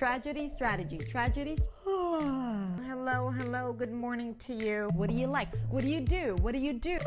Tragedy, strategy, tragedies. Hello, good morning to you. What do you like? What do you do? What do you do?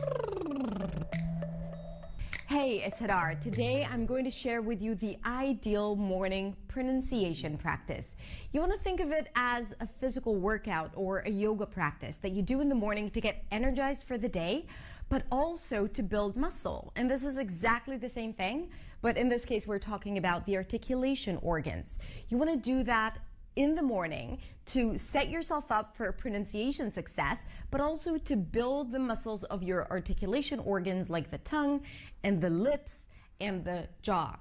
Hey, it's Hadar. Today I'm going to share with you the ideal morning pronunciation practice. You want to think of it as a physical workout or a yoga practice that you do in the morning to get energized for the day, but also to build muscle. And this is exactly the same thing, but in this case we're talking about the articulation organs. You want to do that in the morning to set yourself up for pronunciation success, but also to build the muscles of your articulation organs like the tongue and the lips and the jaw.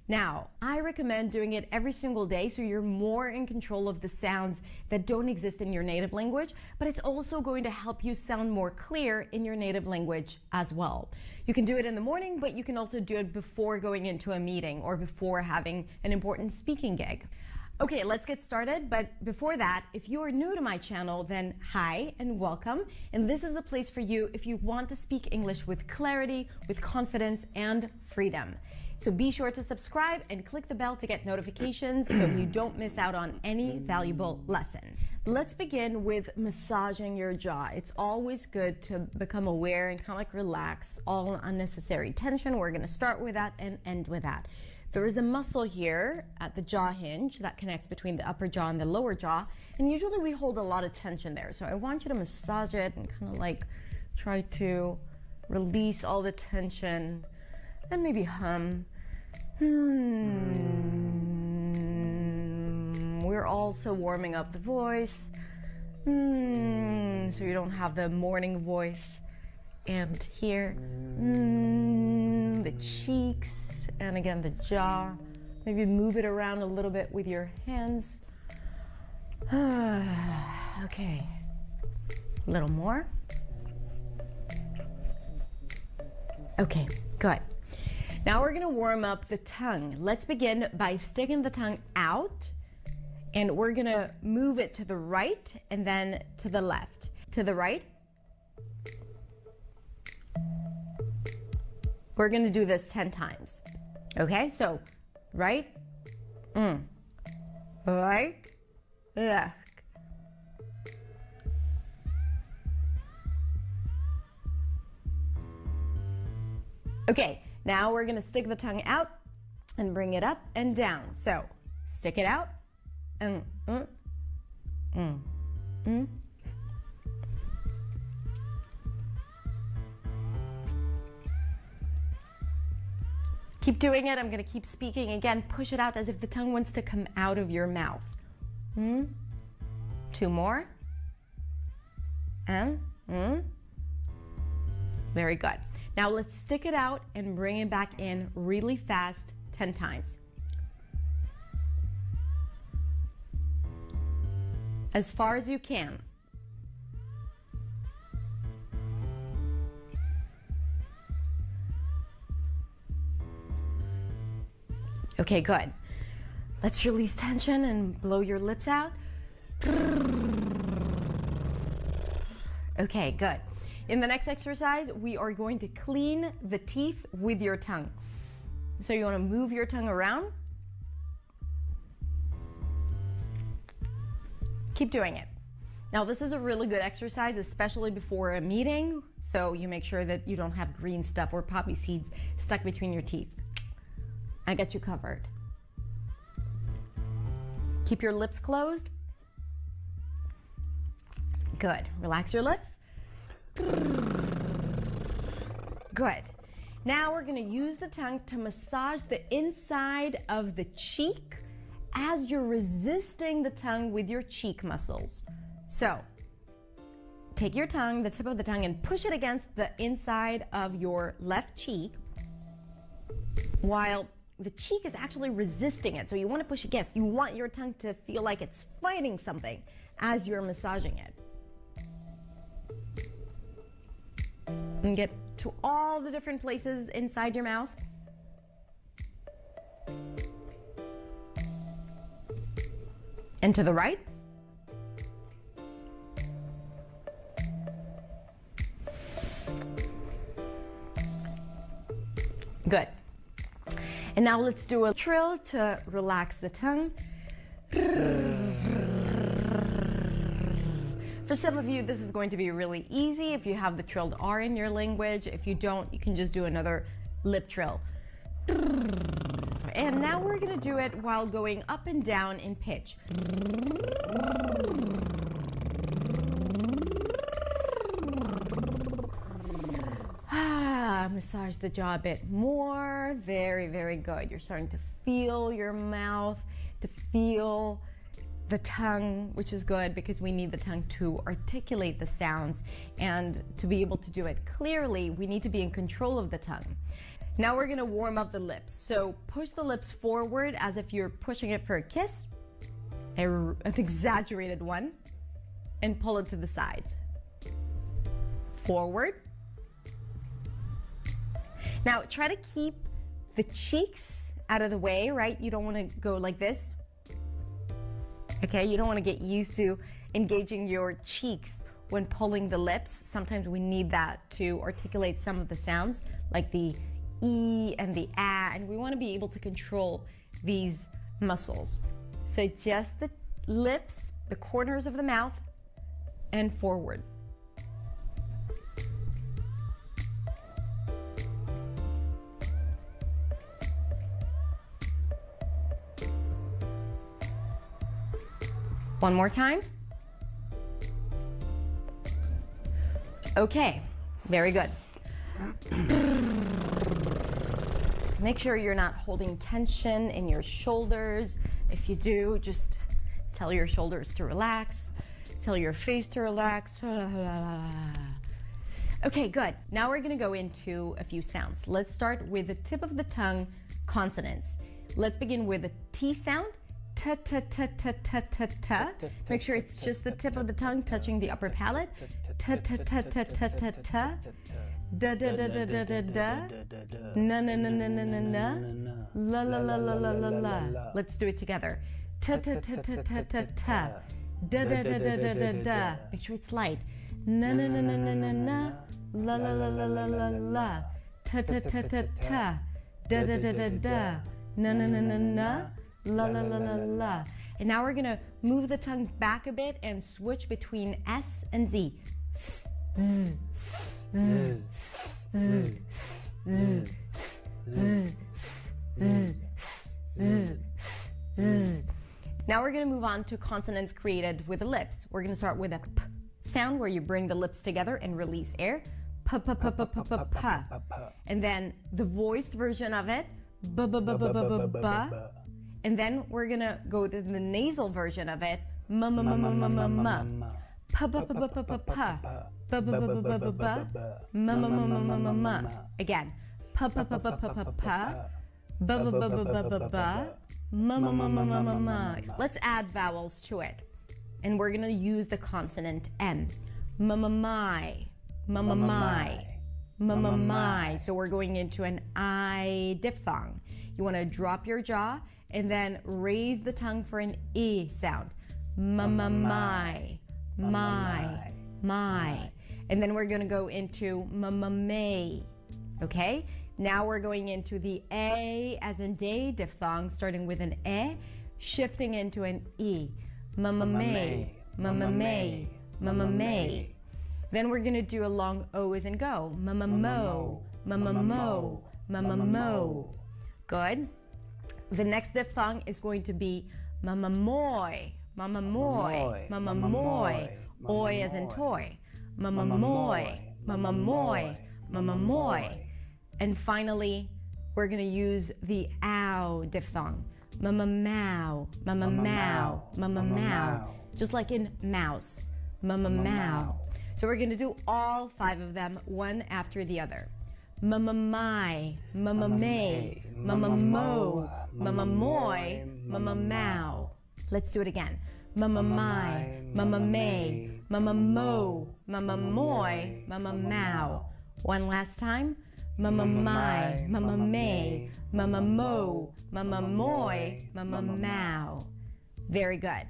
Now, I recommend doing it every single day so you're more in control of the sounds that don't exist in your native language, but it's also going to help you sound more clear in your native language as well. You can do it in the morning, but you can also do it before going into a meeting or before having an important speaking gig. Okay, let's get started. But before that, if you are new to my channel, then hi and welcome. And this is the place for you if you want to speak English with clarity, with confidence, and freedom. So be sure to subscribe and click the bell to get notifications so you don't miss out on any valuable lesson. Let's begin with massaging your jaw. It's always good to become aware and kind of like relax all unnecessary tension. We're going to start with that and end with that. There is a muscle here at the jaw hinge that connects between the upper jaw and the lower jaw, and usually we hold a lot of tension there. So I want you to massage it and kind of like try to release all the tension and maybe hum. We're also warming up the voice, so you don't have the morning voice. And here, the cheeks, and again the jaw. Maybe move it around a little bit with your hands. Okay, a little more. Okay, good. Now we're gonna warm up the tongue. Let's begin by sticking the tongue out, and we're gonna move it to the right and then to the left. To the right. We're going to do this 10 times. Okay, so right, right, left. Okay, now we're going to stick the tongue out and bring it up and down. So stick it out and Keep doing it. I'm going to keep speaking. Again, push it out as if the tongue wants to come out of your mouth. 2 more. And Very good. Now let's stick it out and bring it back in really fast 10 times. As far as you can. Okay, good. Let's release tension and blow your lips out. Okay, good. In the next exercise, we are going to clean the teeth with your tongue. So you want to move your tongue around. Keep doing it. Now, this is a really good exercise, especially before a meeting. So you make sure that you don't have green stuff or poppy seeds stuck between your teeth. I got you covered. Keep your lips closed. Good. Relax your lips. Good. Now we're going to use the tongue to massage the inside of the cheek as you're resisting the tongue with your cheek muscles. So take your tongue, the tip of the tongue, and push it against the inside of your left cheek while the cheek is actually resisting it. So you want to push against. You want your tongue to feel like it's fighting something as you're massaging it. And get to all the different places inside your mouth. And to the right. Good. And now let's do a trill to relax the tongue. For some of you, this is going to be really easy if you have the trilled R in your language. If you don't, you can just do another lip trill. And now we're going to do it while going up and down in pitch. Massage the jaw a bit more. Very, very good. You're starting to feel your mouth, to feel the tongue, which is good because we need the tongue to articulate the sounds, and to be able to do it clearly, we need to be in control of the tongue. Now we're going to warm up the lips. So push the lips forward as if you're pushing it for a kiss, an exaggerated one, and pull it to the sides. Forward. Now try to keep the cheeks out of the way, right? You don't want to go like this. Okay, you don't want to get used to engaging your cheeks when pulling the lips. Sometimes we need that to articulate some of the sounds, like the E and the A, and we want to be able to control these muscles. So just the lips, the corners of the mouth, and forward. One more time. Okay, very good. Make sure you're not holding tension in your shoulders. If you do, just tell your shoulders to relax. Tell your face to relax. Okay, good. Now we're gonna go into a few sounds. Let's start with the tip of the tongue consonants. Let's begin with the T sound. Ta ta ta ta ta ta ta. Make sure it's just the tip of the tongue touching the upper palate. Ta ta ta ta ta ta ta. Da da da da da da da. Na na na na na na na. La la la la la la la. Let's do it together. Ta ta ta ta ta ta ta. Da da da da da da da. Make sure it's light. Na na na na na na na. La la la la la la la. Ta ta ta ta ta. Da da da da da. Na na na na na. La la la la la. And now we're gonna move the tongue back a bit and switch between S and Z. Now we're gonna move on to consonants created with the lips. We're gonna start with a P sound where you bring the lips together and release air. P p p p p p p. And then the voiced version of it. B b b b b b b. And then we're gonna go to the nasal version of it. Ma ma ma ma ma ma ma. Pa pa pa pa pa pa pa. Ba ba ba ba ba ba ba. Ma ma ma ma ma ma ma. Again. Pa pa pa pa pa pa pa. Ba ba ba ba ba ba ba. Ma ma ma ma ma ma ma. Let's add vowels to it. And we're gonna use the consonant M. Ma ma my. Ma ma my. Ma ma my. So we're going into an I diphthong. You wanna drop your jaw and then raise the tongue for an E sound. My. And then we're gonna go into may. Okay? Now we're going into the A as in day diphthong, starting with an E, shifting into an E. May. Then we're gonna do a long O as in go. Mo. Good. The next diphthong is going to be mama moy, oi as in toy, mama moy. And finally, we're going to use the ow diphthong, mama mow, just like in mouse, mama mow. So we're going to do all 5 of them, one after the other. Mama my, mama may, mama mo, mama moy, mama mow. Let's do it again. Mama my, mama may, mama mo, mama moy, mama mow. One last time. Mama my, mama may, mama mo, mama moy, mama mow. Very good.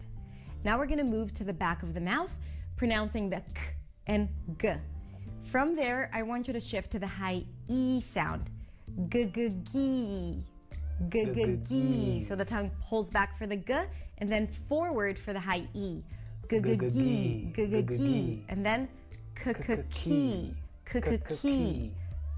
Now we're going to move to the back of the mouth, pronouncing the k and g. From there, I want you to shift to the high E sound. G-g-gee. G-g-gee. So the tongue pulls back for the g and then forward for the high E. G-g-gee, g-g-gee, and then k-k-key, k-k-key.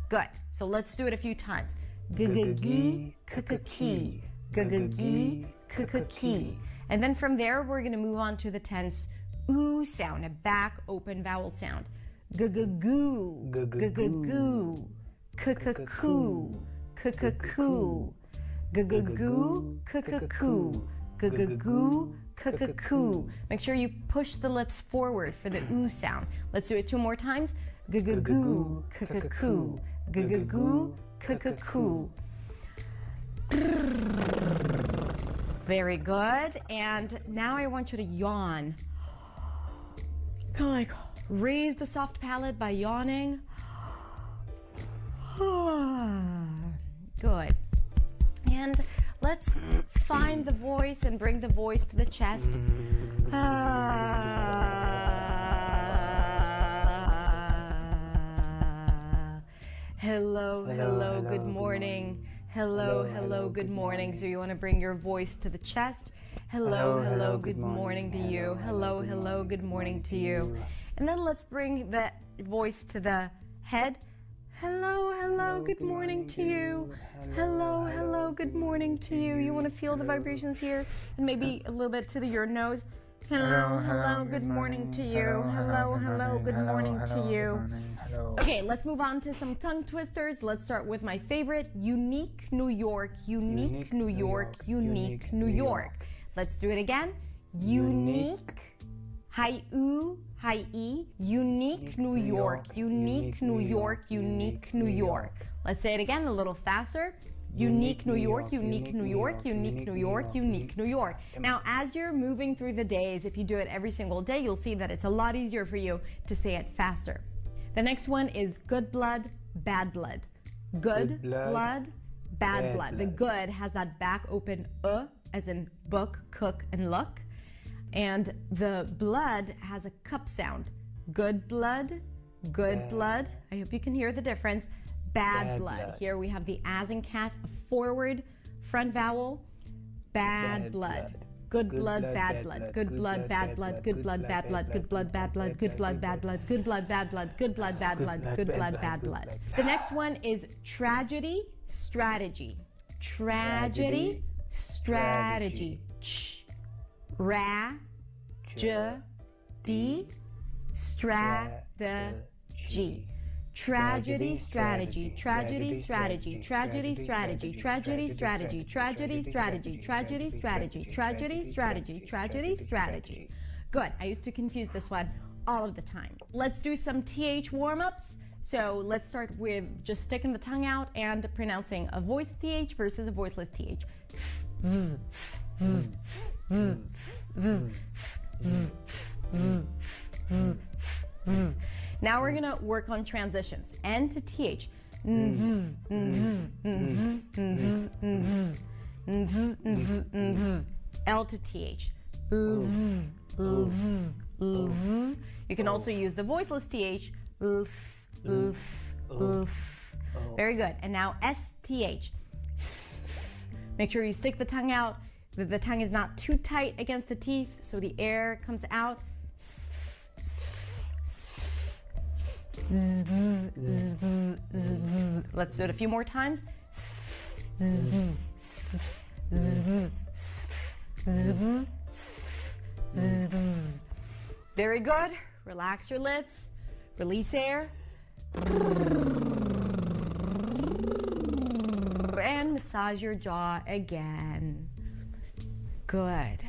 Good. So let's do it a few times. G-g-gee, k-k-key, g-g-gee, k-k-key. And then from there, we're going to move on to the tense oo sound, a back open vowel sound. G-g-goo, g-g-goo, k-k-koo, k-k-koo, g-g-goo, k-k-koo, g-g-goo, k-k-koo. Make sure you push the lips forward for the oo sound. Let's do it 2 more times. G-g-goo, k-k-koo, g-g-goo, k-k-koo. Very good. And now I want you to yawn. Kind of like raise the soft palate by yawning. Good. And let's find the voice and bring the voice to the chest. Hello, hello, good morning. Hello, hello, good morning. So you want to bring your voice to the chest. Hello, hello, good morning to you. Hello, hello, good morning to you. And then let's bring the voice to the head. Hello, hello, good morning to you. Hello, hello, good morning to you. You want to feel the vibrations here and maybe a little bit to your nose. Hello, hello, good morning to you. Hello, hello, good morning to you. Okay, let's move on to some tongue twisters. Let's start with my favorite, unique New York, unique New York, unique New York. Let's do it again. Unique, high oo, high E, unique New York, unique New York, unique New York. Let's say it again a little faster. Unique New York, unique New York, unique New York, unique New York. Now, as you're moving through the days, if you do it every single day, you'll see that it's a lot easier for you to say it faster. The next one is good blood, bad blood. Good blood, bad blood. The good has that back open as in book, cook, and look. And the blood has a cup sound. Good blood, good blood. I hope you can hear the difference. Bad blood. Here we have the as in cat, a forward front vowel. Bad blood. Good blood, bad blood. Good blood, bad blood. Good blood, bad blood. Good blood, bad blood. Good blood, bad blood. Good blood, bad blood. Good blood, bad blood. Good blood, bad blood. The next one is tragedy, strategy. Tragedy, strategy. Ch, ra, j, d, strategy. Tragedy, strategy, tragedy, strategy, tragedy, strategy, tragedy, strategy, tragedy, strategy, tragedy, strategy, tragedy, strategy, tragedy, strategy. Good. I used to confuse this one all of the time. Let's do some TH warm-ups. So let's start with just sticking the tongue out and pronouncing a voiced TH versus a voiceless TH. Now we're gonna work on transitions. N to TH. L to TH. You can also use the voiceless TH. Very good. And now STH. Make sure you stick the tongue out. The tongue is not too tight against the teeth, so the air comes out. Let's do it a few more times. Very good. Relax your lips. Release air. And massage your jaw again. Good.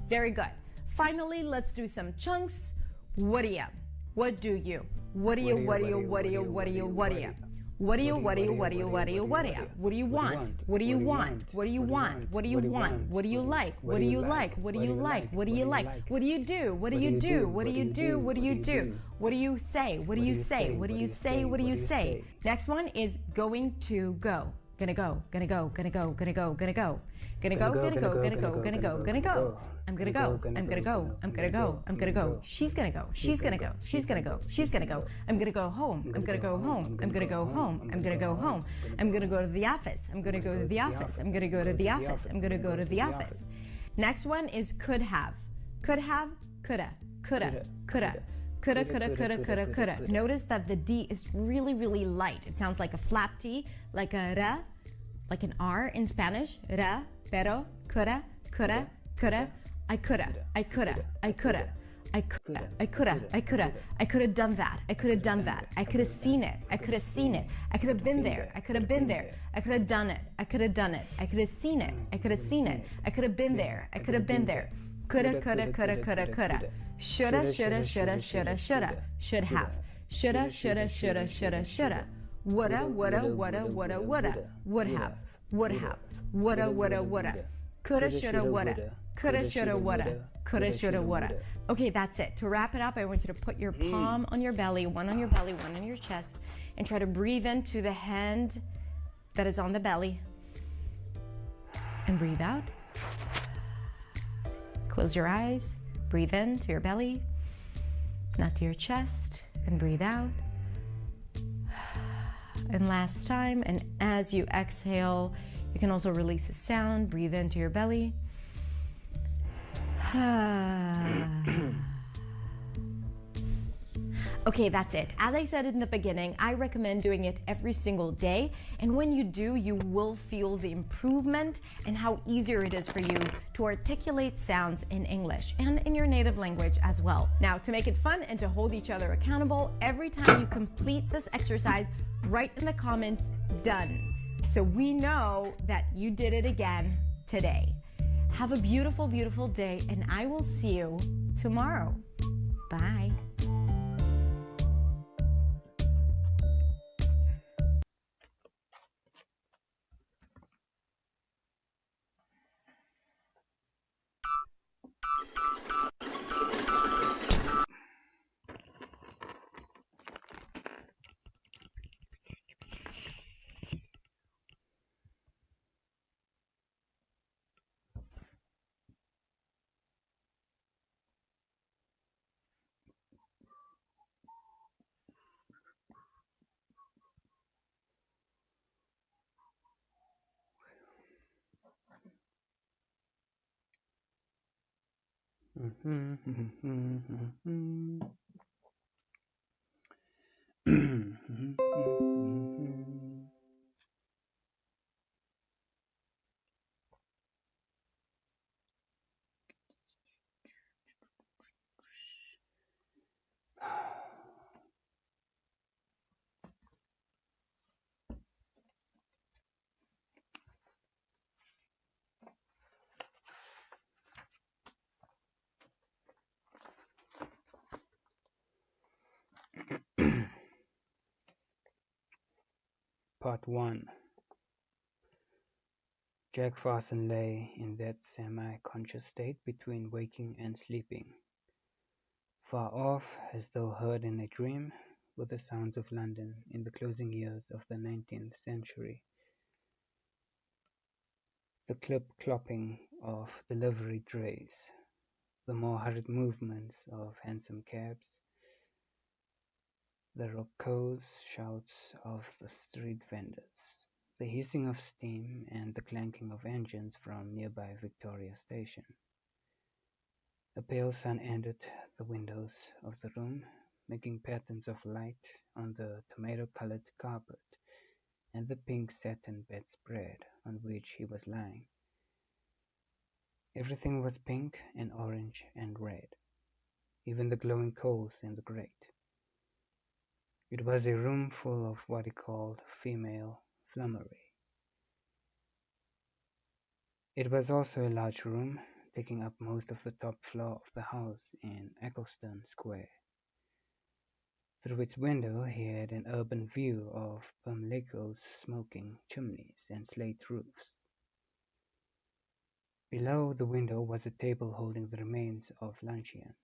Very good. Finally, let's do some chunks. What do you? What do you? What do you? What do you? What do you? What do you? What do you? What do you? What do you? What do you? What do you? What do you? What do you want? What do you want? What do you want? What do you want? What do you like? What do you like? What do you like? What do you like? What do you do? What do you do? What do you do? What do you do? What do you say? What do you say? What do you say? What do you say? Next one is going to go. Gonna go, gonna go, gonna go, gonna go, gonna go. Gonna go, gonna go, gonna go, gonna go, gonna go. I'm gonna go, I'm gonna go, I'm gonna go, I'm gonna go. She's gonna go, she's gonna go, she's gonna go, she's gonna go. I'm gonna go home, I'm gonna go home, I'm gonna go home, I'm gonna go home. I'm gonna go to the office, I'm gonna go to the office, I'm gonna go to the office, I'm gonna go to the office. Next one is could have. Could have, coulda, coulda, coulda. Coulda, coulda, coulda, coulda, coulda. Notice that the D is really, really light. It sounds like a flap T, like a ra, like an R in Spanish. Ra, pero, coulda, coulda, coulda. I coulda, I coulda, I coulda. I could have done that. I could have done that. I could have seen it. I could have seen it. I could have been there. I could have been there. I could have done it. I could have done it. I could have seen it. I could have seen it. I could have been there. I could have been there. Coulda, coulda, coulda, coulda, coulda. Shoulda, shoulda, shoulda, shoulda, shoulda. Should have. Shoulda, shoulda, shoulda, shoulda, shoulda. Woulda, woulda, woulda, woulda, woulda. Would have. Would have. Woulda, woulda, woulda. Coulda, shoulda, woulda. Coulda, shoulda, woulda. Coulda, shoulda, woulda. Okay, that's it. To wrap it up, I want you to put your palm on your belly, one on your belly, one on your chest, and try to breathe into the hand that is on the belly. And breathe out. Close your eyes. Breathe in to your belly, not to your chest, and breathe out. And last time, and as you exhale, you can also release a sound. Breathe into your belly. Okay, that's it. As I said in the beginning, I recommend doing it every single day. And when you do, you will feel the improvement and how easier it is for you to articulate sounds in English and in your native language as well. Now, to make it fun and to hold each other accountable, every time you complete this exercise, write in the comments, done. So we know that you did it again today. Have a beautiful, beautiful day, and I will see you tomorrow. Bye. Part 1. Jack Farson lay in that semi-conscious state between waking and sleeping. Far off, as though heard in a dream, were the sounds of London in the closing years of the 19th century. The clip-clopping of delivery drays, the more hurried movements of hansom cabs, the raucous shouts of the street vendors, the hissing of steam and the clanking of engines from nearby Victoria Station. The pale sun entered the windows of the room, making patterns of light on the tomato-colored carpet and the pink satin bedspread on which he was lying. Everything was pink and orange and red, even the glowing coals in the grate. It was a room full of what he called female flummery. It was also a large room, taking up most of the top floor of the house in Eccleston Square. Through its window he had an urban view of Pimlico's smoking chimneys and slate roofs. Below the window was a table holding the remains of luncheon,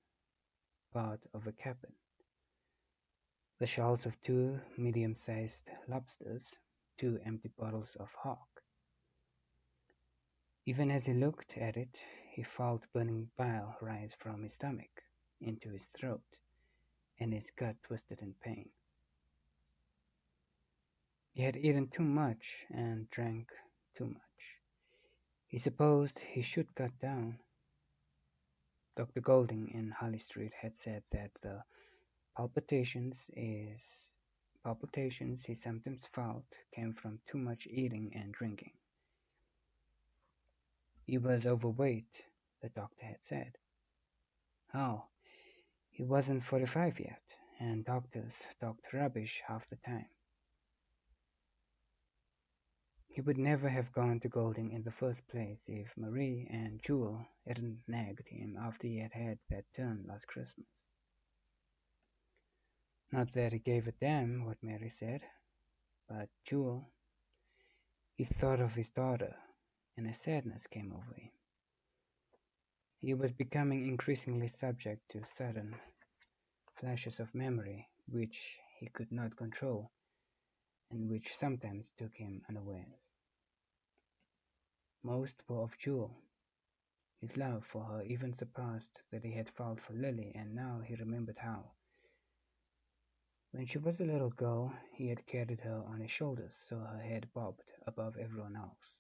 part of a cabin. The shells of 2 medium-sized lobsters, 2 empty bottles of hock. Even as he looked at it, he felt burning bile rise from his stomach into his throat, and his gut twisted in pain. He had eaten too much and drank too much. He supposed he should cut down. Dr. Golding in Harley Street had said that the palpitations is palpitations he sometimes felt came from too much eating and drinking. He was overweight, the doctor had said. Hell, he wasn't 45 yet, and doctors talked rubbish half the time. He would never have gone to Golding in the first place if Marie and Jewel hadn't nagged him after he had had that turn last Christmas. Not that he gave a damn what Mary said, but Jewel, he thought of his daughter, and a sadness came over him. He was becoming increasingly subject to sudden flashes of memory which he could not control and which sometimes took him unawares. Most were of Jewel. His love for her even surpassed that he had felt for Lily, and now he remembered how. When she was a little girl, he had carried her on his shoulders so her head bobbed above everyone else.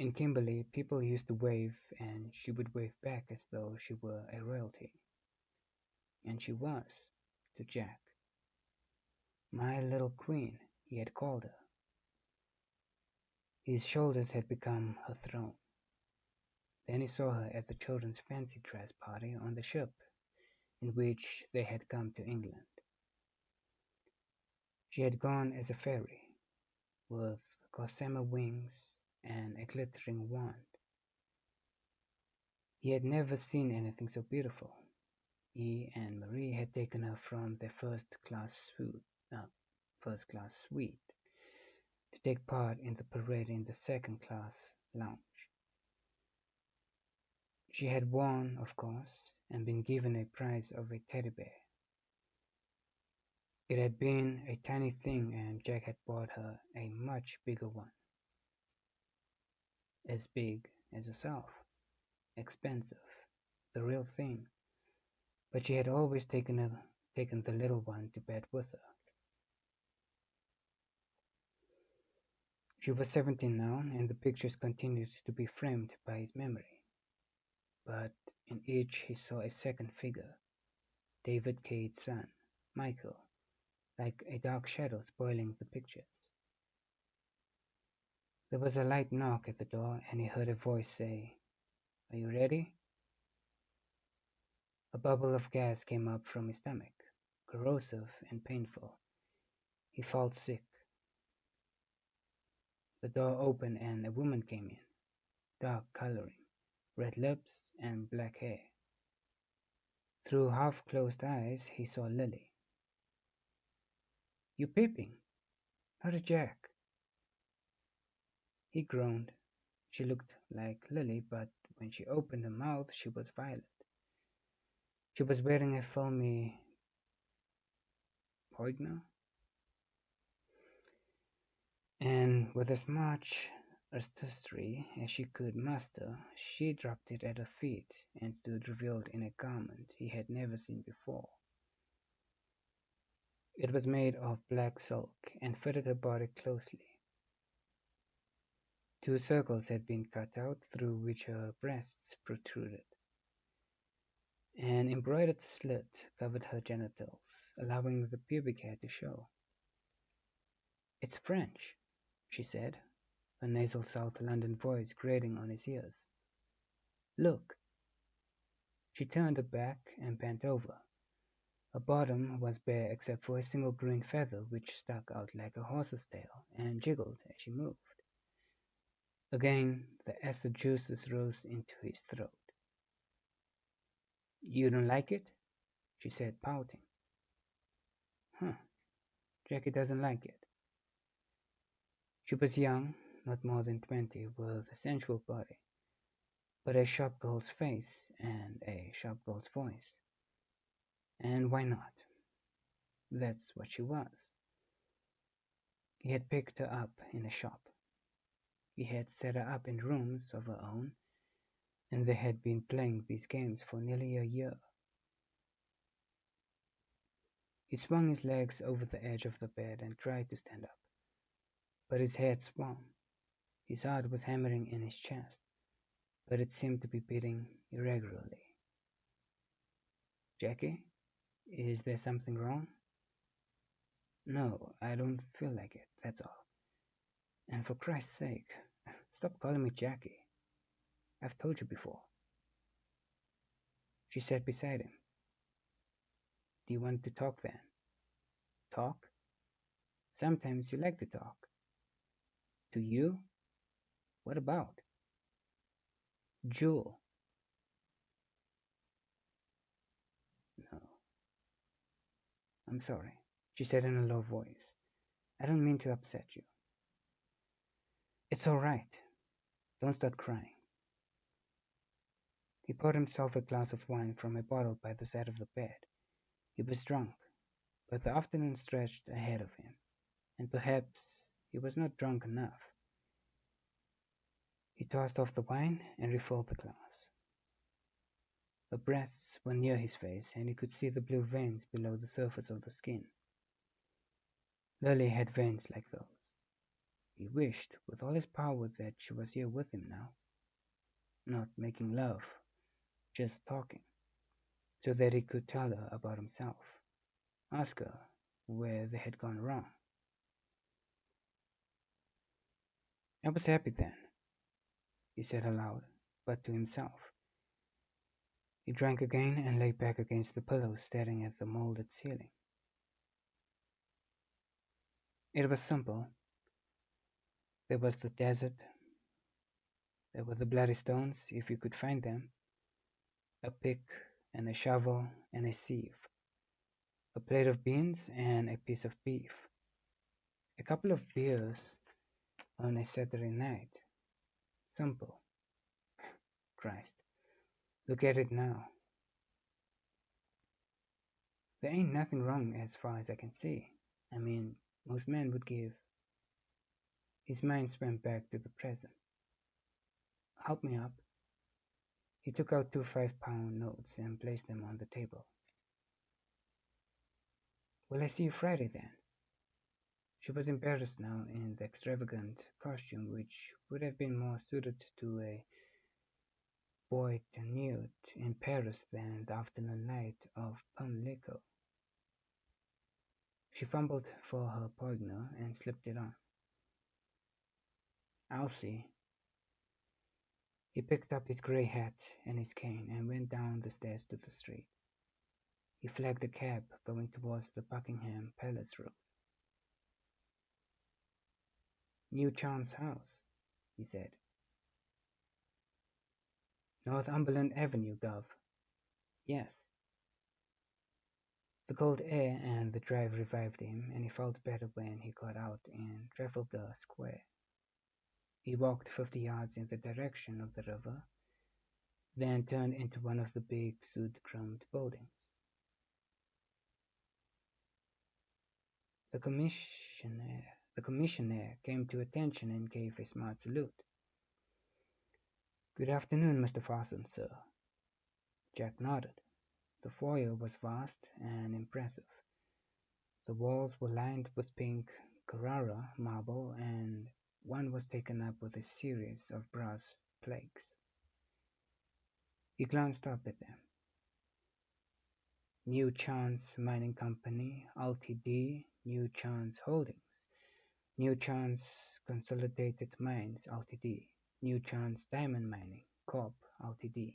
In Kimberley, people used to wave, and she would wave back as though she were a royalty. And she was, to Jack. My little queen, he had called her. His shoulders had become her throne. Then he saw her at the children's fancy dress party on the ship in which they had come to England. She had gone as a fairy, with gossamer wings and a glittering wand. He had never seen anything so beautiful. He and Marie had taken her from their first-class suite to take part in the parade in the second-class lounge. She had won, of course, and been given a prize of a teddy bear. It had been a tiny thing, and Jack had bought her a much bigger one. As big as herself. Expensive. The real thing. But she had always taken the little one to bed with her. She was 17 now, and the pictures continued to be framed by his memory. But in each he saw a second figure, David Cade's son, Michael, like a dark shadow spoiling the pictures. There was a light knock at the door, and he heard a voice say, "Are you ready?" A bubble of gas came up from his stomach, corrosive and painful. He felt sick. The door opened and a woman came in, dark coloring, red lips, and black hair. Through half-closed eyes he saw Lily. "You peeping? Not a Jack." He groaned. She looked like Lily, but when she opened her mouth she was violet. She was wearing a filmy poignard, and with as much artistry as she could muster, she dropped it at her feet and stood revealed in a garment he had never seen before. It was made of black silk and fitted her body closely. 2 circles had been cut out through which her breasts protruded. An embroidered slit covered her genitals, allowing the pubic hair to show. "It's French," she said, her nasal South London voice grating on his ears. "Look." She turned her back and bent over. Her bottom was bare except for a single green feather which stuck out like a horse's tail and jiggled as she moved. Again the acid juices rose into his throat. "You don't like it?" she said, pouting. "Huh, Jackie doesn't like it." She was young, not more than 20, with a sensual body, but a sharp girl's face and a sharp girl's voice. And why not? That's what she was. He had picked her up in a shop. He had set her up in rooms of her own, and they had been playing these games for nearly a year. He swung his legs over the edge of the bed and tried to stand up, but his head swam. His heart was hammering in his chest, but it seemed to be beating irregularly. Jackie, is there something wrong? No, I don't feel like it, that's all. And for Christ's sake, stop calling me Jackie. I've told you before. She sat beside him. Do you want to talk then? Talk? Sometimes you like to talk. To you? What about? Jewel. No, I'm sorry, she said in a low voice. I don't mean to upset you. It's all right. Don't start crying. He poured himself a glass of wine from a bottle by the side of the bed. He was drunk, but the afternoon stretched ahead of him, and perhaps he was not drunk enough. He tossed off the wine and refilled the glass. Her breasts were near his face, and he could see the blue veins below the surface of the skin. Lily had veins like those. He wished with all his power that she was here with him now, not making love, just talking, so that he could tell her about himself, ask her where they had gone wrong. I was happy then, he said aloud, but to himself. He drank again and lay back against the pillow, staring at the molded ceiling. It was simple. There was the desert. There were the bloody stones, if you could find them, a pick and a shovel and a sieve, a plate of beans and a piece of beef, a couple of beers on a Saturday night. Simple. Christ, look at it now. There ain't nothing wrong as far as I can see. I mean, most men would give. His mind swam back to the present. Help me up. He took out 2 5-pound notes and placed them on the table. Will I see you Friday then? She was embarrassed now in the extravagant costume which would have been more suited to a boîte de nuit in Paris than the afternoon light of Pimlico. She fumbled for her poignard and slipped it on. I'll see. He picked up his grey hat and his cane and went down the stairs to the street. He flagged a cab going towards the Buckingham Palace Road. New Charm's house, he said. Northumberland Avenue, Gov. Yes. The cold air and the drive revived him, and he felt better when he got out in Trafalgar Square. He walked 50 yards in the direction of the river, then turned into one of the big soot-chromed buildings. The commissioner came to attention and gave a smart salute. Good afternoon, Mr. Farson, sir. Jack nodded. The foyer was vast and impressive. The walls were lined with pink Carrara marble, and one was taken up with a series of brass plaques. He glanced up at them. New Chance Mining Company, Ltd., New Chance Holdings, New Chance Consolidated Mines, Ltd., New Chance Diamond Mining Corp., Ltd.,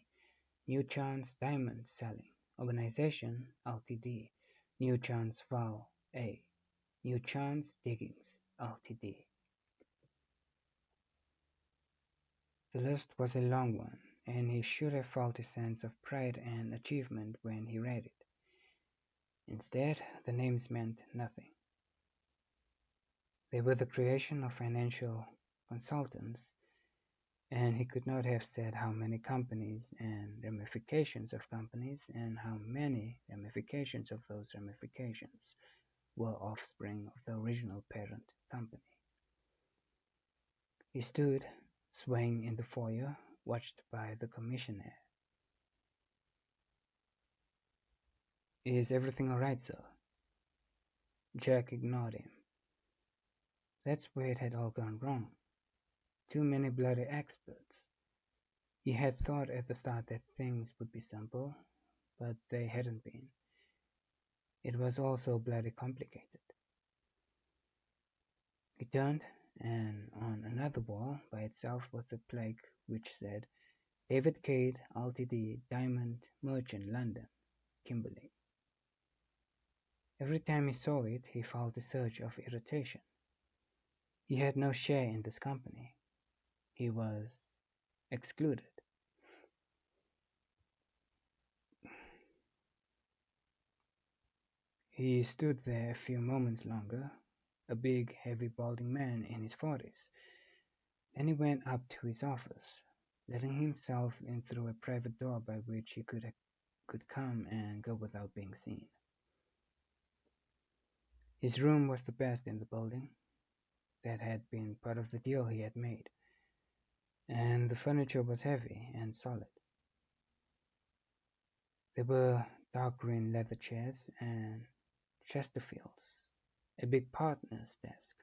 New Chance Diamond Selling Organization, Ltd., New Chance Val A., New Chance Diggings, Ltd. The list was a long one, and he should have felt a sense of pride and achievement when he read it. Instead, the names meant nothing. They were the creation of financial consultants, and he could not have said how many companies and ramifications of companies and how many ramifications of those ramifications were offspring of the original parent company. He stood, swaying in the foyer, watched by the commissioner. Is everything all right, sir? Jack ignored him. That's where it had all gone wrong. Too many bloody experts. He had thought at the start that things would be simple, but they hadn't been. It was all so bloody complicated. He turned, and on another wall by itself was a plaque which said, David Cade, Ltd., Diamond Merchant, London, Kimberley. Every time he saw it, he felt a surge of irritation. He had no share in this company. He was excluded. He stood there a few moments longer, a big, heavy, balding man in his 40s. Then he went up to his office, letting himself in through a private door by which he could come and go without being seen. His room was the best in the building. That had been part of the deal he had made, and the furniture was heavy and solid. There were dark green leather chairs and Chesterfields, a big partner's desk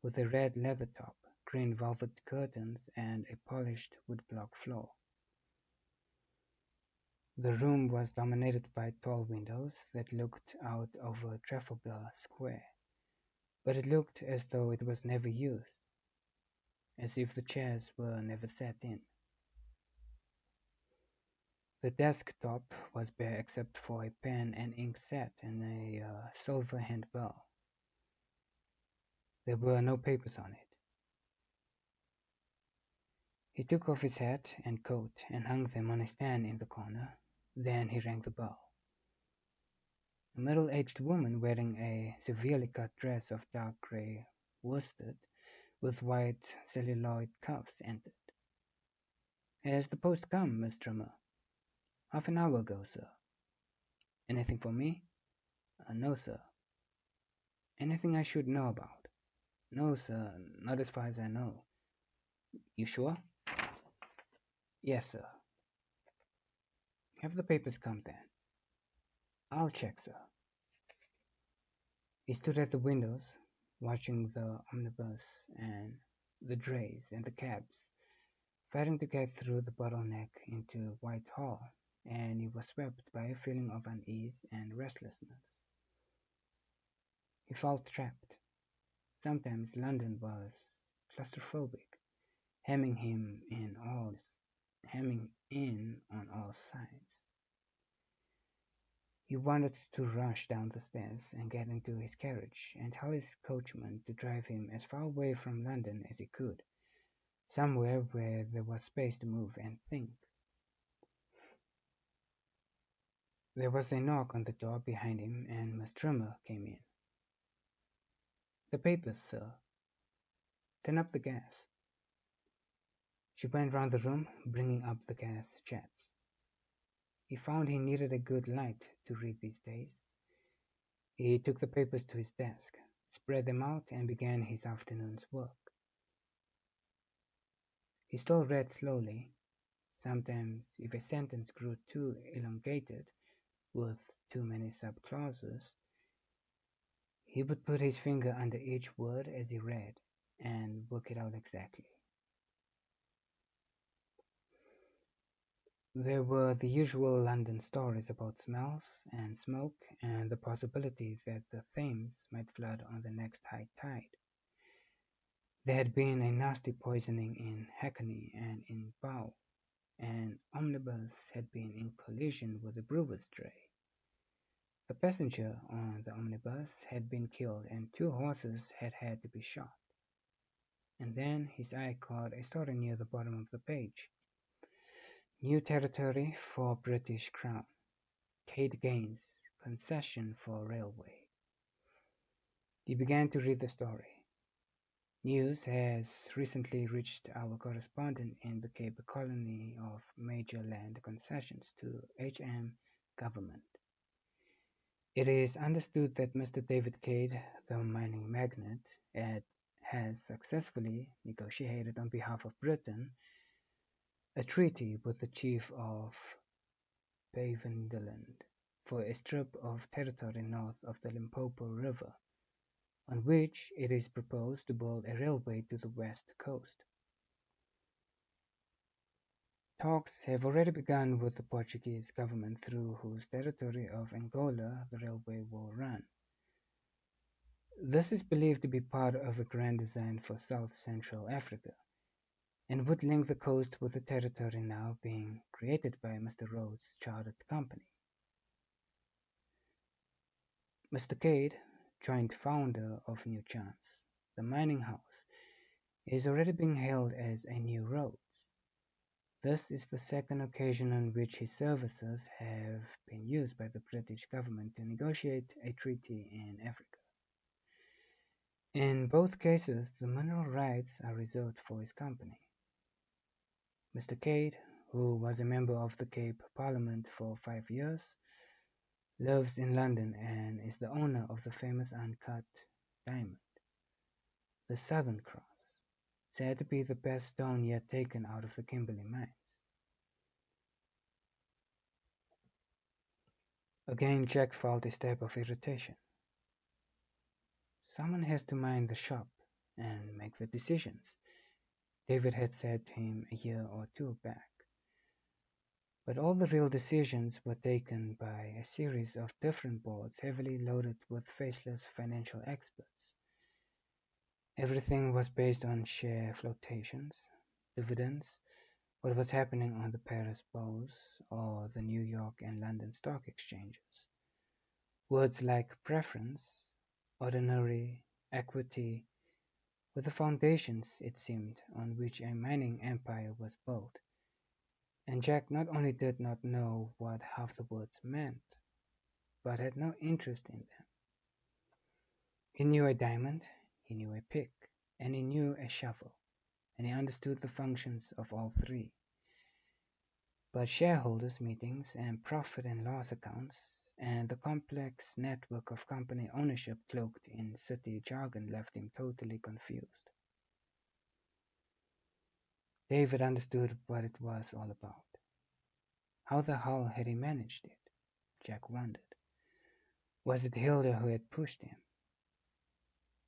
with a red leather top, green velvet curtains, and a polished woodblock floor. The room was dominated by tall windows that looked out over Trafalgar Square, but it looked as though it was never used, as if the chairs were never sat in. The desktop was bare except for a pen and ink set and a silver handbell. There were no papers on it. He took off his hat and coat and hung them on a stand in the corner. Then he rang the bell. A middle-aged woman wearing a severely cut dress of dark grey worsted with white celluloid cuffs entered. Has the post come, Miss Trimmer? Half an hour ago, sir. Anything for me? No, sir. Anything I should know about? No, sir, not as far as I know. You sure? Yes, sir. Have the papers come then? I'll check, sir. He stood at the windows, watching the omnibus and the drays and the cabs, fighting to get through the bottleneck into Whitehall, and he was swept by a feeling of unease and restlessness. He felt trapped. Sometimes London was claustrophobic, hemming in on all sides. He wanted to rush down the stairs and get into his carriage and tell his coachman to drive him as far away from London as he could, somewhere where there was space to move and think. There was a knock on the door behind him, and Miss Trimmer came in. The papers, sir. Turn up the gas. She went round the room, bringing up the gas jets. He found he needed a good light to read these days. He took the papers to his desk, spread them out, and began his afternoon's work. He still read slowly. Sometimes, if a sentence grew too elongated, with too many subclauses, he would put his finger under each word as he read, and work it out exactly. There were the usual London stories about smells and smoke and the possibility that the Thames might flood on the next high tide. There had been a nasty poisoning in Hackney and in Bow. An omnibus had been in collision with a brewer's dray. A passenger on the omnibus had been killed and 2 horses had had to be shot. And then his eye caught a story near the bottom of the page. New territory for British Crown. Cade gains concession for railway. He began to read the story. News has recently reached our correspondent in the Cape Colony of major land concessions to HM government. It is understood that Mr. David Cade, the mining magnate, has successfully negotiated on behalf of Britain a treaty with the chief of Beavendeland for a strip of territory north of the Limpopo River, on which it is proposed to build a railway to the west coast. Talks have already begun with the Portuguese government through whose territory of Angola the railway will run. This is believed to be part of a grand design for South Central Africa and would link the coast with the territory now being created by Mr. Rhodes' chartered company. Mr. Cade, joint founder of New Chance, the mining house, is already being hailed as a new Rhodes. This is the second occasion on which his services have been used by the British government to negotiate a treaty in Africa. In both cases, the mineral rights are reserved for his company. Mr. Cade, who was a member of the Cape Parliament for 5 years, lives in London and is the owner of the famous uncut diamond, the Southern Cross, said to be the best stone yet taken out of the Kimberley mines. Again Jack felt a stab of irritation. Someone has to mind the shop and make the decisions, David had said to him a year or two back. But all the real decisions were taken by a series of different boards heavily loaded with faceless financial experts. Everything was based on share flotations, dividends, what was happening on the Paris Bourse or the New York and London stock exchanges. Words like preference, ordinary, equity were the foundations, it seemed, on which a mining empire was built. And Jack not only did not know what half the words meant, but had no interest in them. He knew a diamond, he knew a pick, and he knew a shovel, and he understood the functions of all three. But shareholders' meetings and profit and loss accounts and the complex network of company ownership cloaked in city jargon left him totally confused. David understood what it was all about. How the hell had he managed it? Jack wondered. Was it Hilda who had pushed him?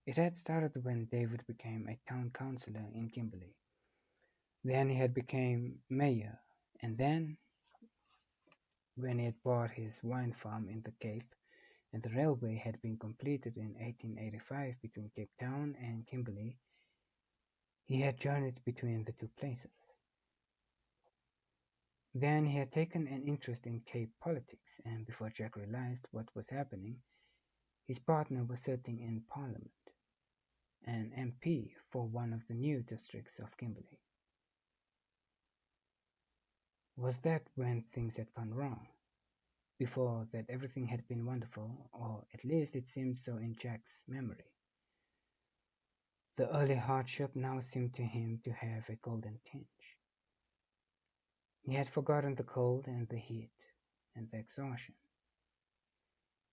It had started when David became a town councillor in Kimberley. Then he had become mayor, and then, when he had bought his wine farm in the Cape, and the railway had been completed in 1885 between Cape Town and Kimberley, he had journeyed between the two places. Then he had taken an interest in Cape politics, and before Jack realized what was happening, his partner was sitting in Parliament, an MP for one of the new districts of Kimberley. Was that when things had gone wrong? Before that everything had been wonderful, or at least it seemed so in Jack's memory. The early hardship now seemed to him to have a golden tinge. He had forgotten the cold and the heat and the exhaustion.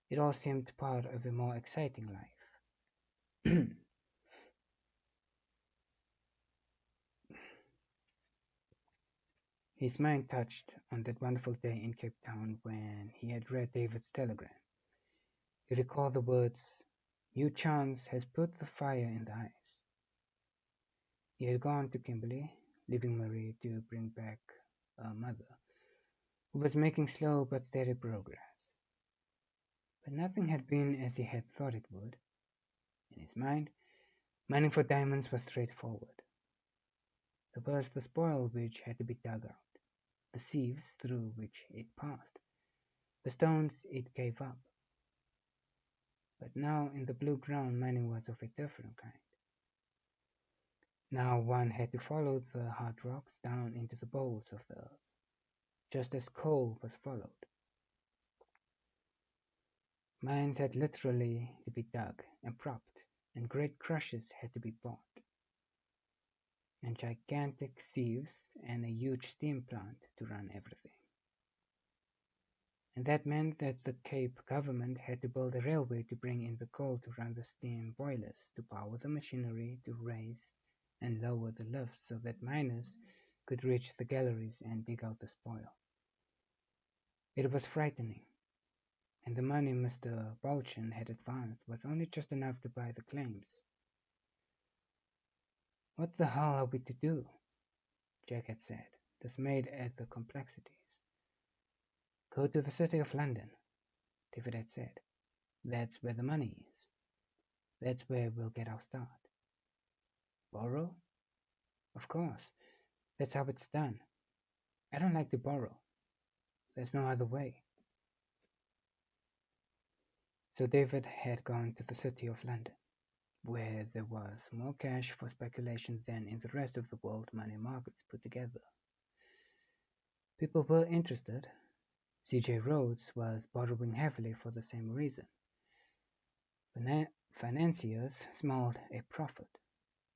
It all seemed part of a more exciting life. His mind touched on that wonderful day in Cape Town when he had read David's telegram. He recalled the words, "New chance has put the fire in the ice." He had gone to Kimberley, leaving Marie to bring back her mother, who was making slow but steady progress. But nothing had been as he had thought it would. In his mind, mining for diamonds was straightforward. There was the spoil which had to be dug out, the sieves through which it passed, the stones it gave up. But now in the blue ground mining was of a different kind. Now one had to follow the hard rocks down into the bowels of the earth, just as coal was followed. Mines had literally to be dug and propped, and great crushers had to be bought, and gigantic sieves and a huge steam plant to run everything. And that meant that the Cape government had to build a railway to bring in the coal to run the steam boilers, to power the machinery, to raise and lower the lifts so that miners could reach the galleries and dig out the spoil. It was frightening, and the money Mr. Bolchin had advanced was only just enough to buy the claims. "What the hell are we to do?" Jack had said. dismayed at the complexities. "Go to the City of London," David had said. "That's where the money is. That's where we'll get our start." "Borrow?" "Of course. That's how it's done. I don't like to borrow. There's no other way." So David had gone to the City of London, where there was more cash for speculation than in the rest of the world money markets put together. People were interested. C.J. Rhodes was borrowing heavily for the same reason. Financiers smelled a profit,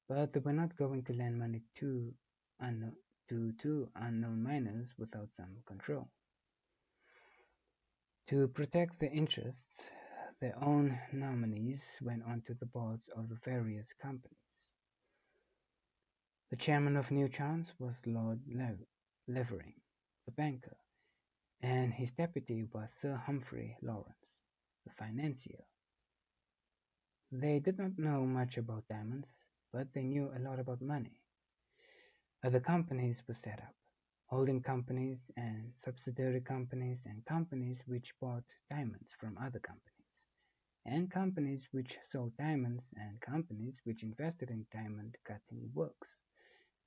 but they were not going to lend money to two unknown miners without some control. To protect their interests, their own nominees went onto the boards of the various companies. The chairman of New Chance was Lord Levering, the banker, and his deputy was Sir Humphrey Lawrence, the financier. They did not know much about diamonds, but they knew a lot about money. Other companies were set up, holding companies and subsidiary companies and companies which bought diamonds from other companies, and companies which sold diamonds and companies which invested in diamond cutting works,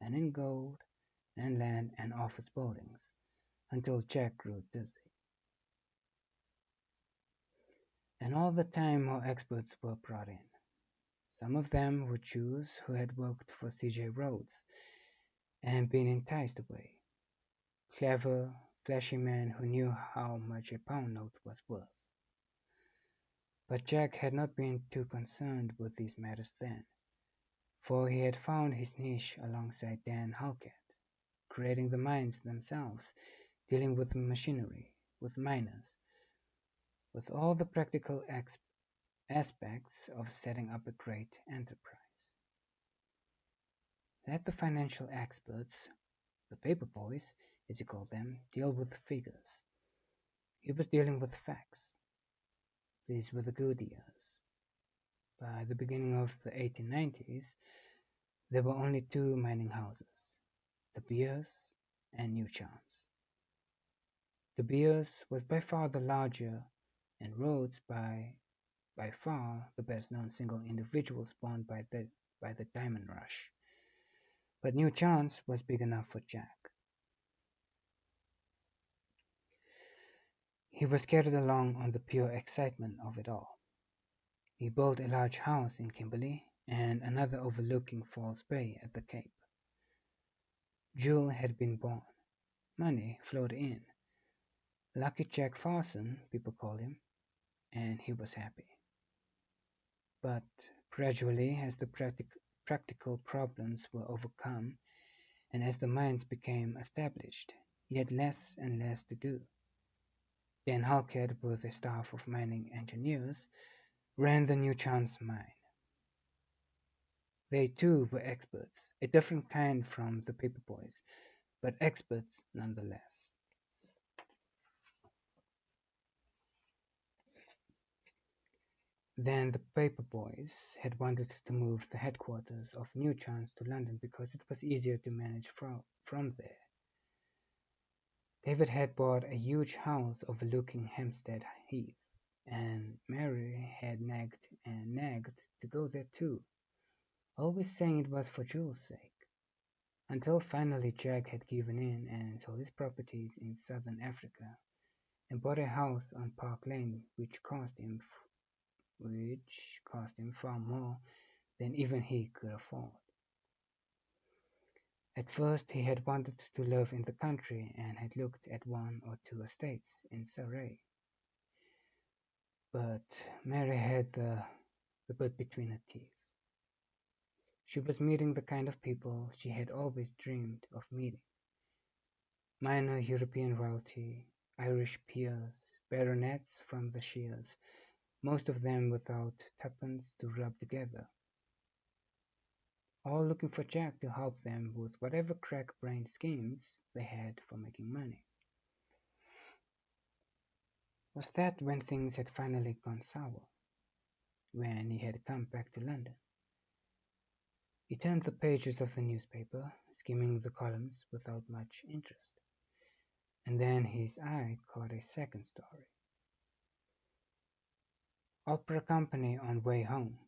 and in gold and land and office buildings, until Jack grew dizzy. And all the time more experts were brought in. Some of them were Jews who had worked for C.J. Rhodes and been enticed away. Clever, flashy men who knew how much a pound note was worth. But Jack had not been too concerned with these matters then, for he had found his niche alongside Dan Halkett, creating the mines themselves, dealing with machinery, with miners, with all the practical aspects of setting up a great enterprise. Let the financial experts, the paper boys, as he called them, deal with figures. He was dealing with facts. These were the good years. By the beginning of the 1890s, there were only two mining houses, De Beers and New Chance. De Beers was by far the larger, and Rhodes by far the best-known single individual spawned by the Diamond Rush. But New Chance was big enough for Jack. He was carried along on the pure excitement of it all. He built a large house in Kimberley and another overlooking Falls Bay at the Cape. Jewel had been born. Money flowed in. Lucky Jack Farson, people called him, and he was happy. But gradually, as the practical problems were overcome, and as the mines became established, he had less and less to do. Dan Halkett, with a staff of mining engineers, ran the New Chance mine. They too were experts, a different kind from the paper boys, but experts nonetheless. Then the paper boys had wanted to move the headquarters of New Chance to London because it was easier to manage from there. David had bought a huge house overlooking Hampstead Heath, and Mary had nagged and nagged to go there too, always saying it was for Jules' sake, until finally Jack had given in and sold his properties in southern Africa and bought a house on Park Lane which cost him far more than even he could afford. At first he had wanted to live in the country and had looked at one or two estates in Surrey. But Mary had the bit between her teeth. She was meeting the kind of people she had always dreamed of meeting. Minor European royalty, Irish peers, baronets from the Shears, most of them without tuppence to rub together, all looking for Jack to help them with whatever crack-brained schemes they had for making money. Was that when things had finally gone sour? When he had come back to London? He turned the pages of the newspaper, skimming the columns without much interest. And then his eye caught a second story. Opera company on way home.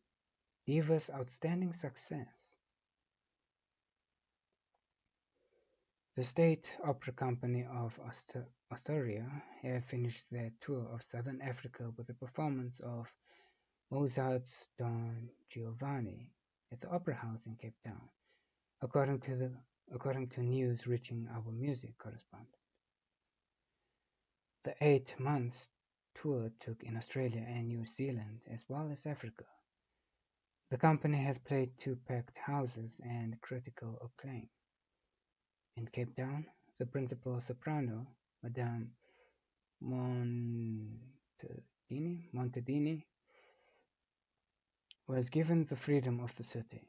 Diva's outstanding success. The State Opera Company of Astoria have finished their tour of southern Africa with a performance of Mozart's Don Giovanni at the Opera House in Cape Town, according to news reaching our music correspondent. The 8 months tour took in Australia and New Zealand as well as Africa. The company has played 2 packed houses and critical acclaim. In Cape Town, the principal soprano, Madame Montedini, was given the freedom of the city.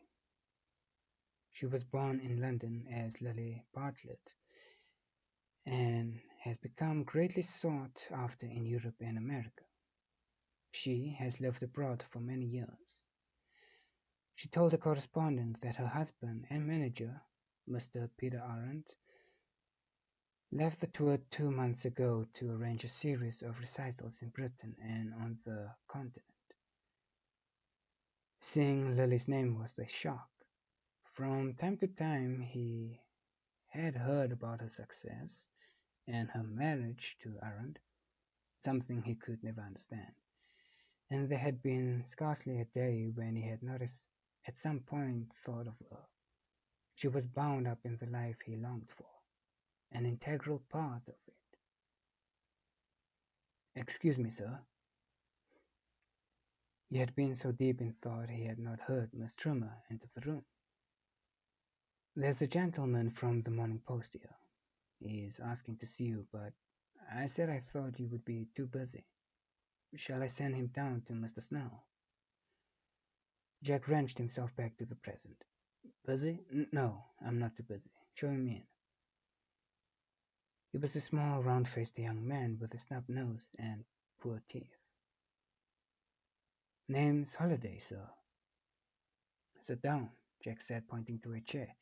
She was born in London as Lily Bartlett and has become greatly sought after in Europe and America. She has lived abroad for many years. She told a correspondent that her husband and manager, Mr. Peter Arendt, left the tour 2 months ago to arrange a series of recitals in Britain and on the continent. Seeing Lily's name was a shock. From time to time he had heard about her success and her marriage to Arendt, something he could never understand. And there had been scarcely a day when he had not at some point thought of her. She was bound up in the life he longed for, an integral part of it. "Excuse me, sir." He had been so deep in thought he had not heard Miss Trimmer enter the room. "There's a gentleman from the Morning Post here. He is asking to see you, but I said I thought you would be too busy. Shall I send him down to Mr. Snell?" Jack wrenched himself back to the present. "Busy? No, I'm not too busy. Show him in." He was a small, round-faced young man with a snub nose and poor teeth. "Name's Holliday, sir." "Sit down," Jack said, pointing to a chair.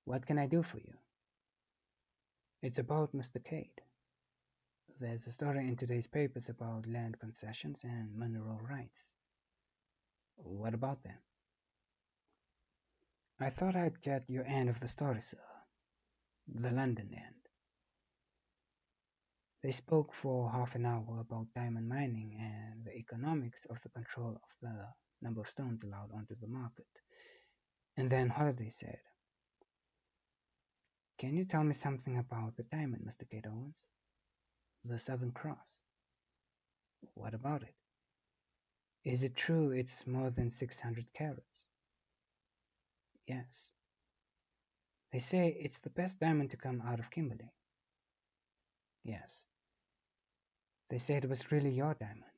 "What can I do for you?" "It's about Mr. Cade. There's a story in today's papers about land concessions and mineral rights." "What about them?" "I thought I'd get your end of the story, sir. The London end." They spoke for half an hour about diamond mining and the economics of the control of the number of stones allowed onto the market. And then Holliday said, "Can you tell me something about the diamond, Mr. Cade Owens? The Southern Cross." "What about it?" "Is it true it's more than 600 carats?" "Yes." "They say it's the best diamond to come out of Kimberley." "Yes." "They say it was really your diamond,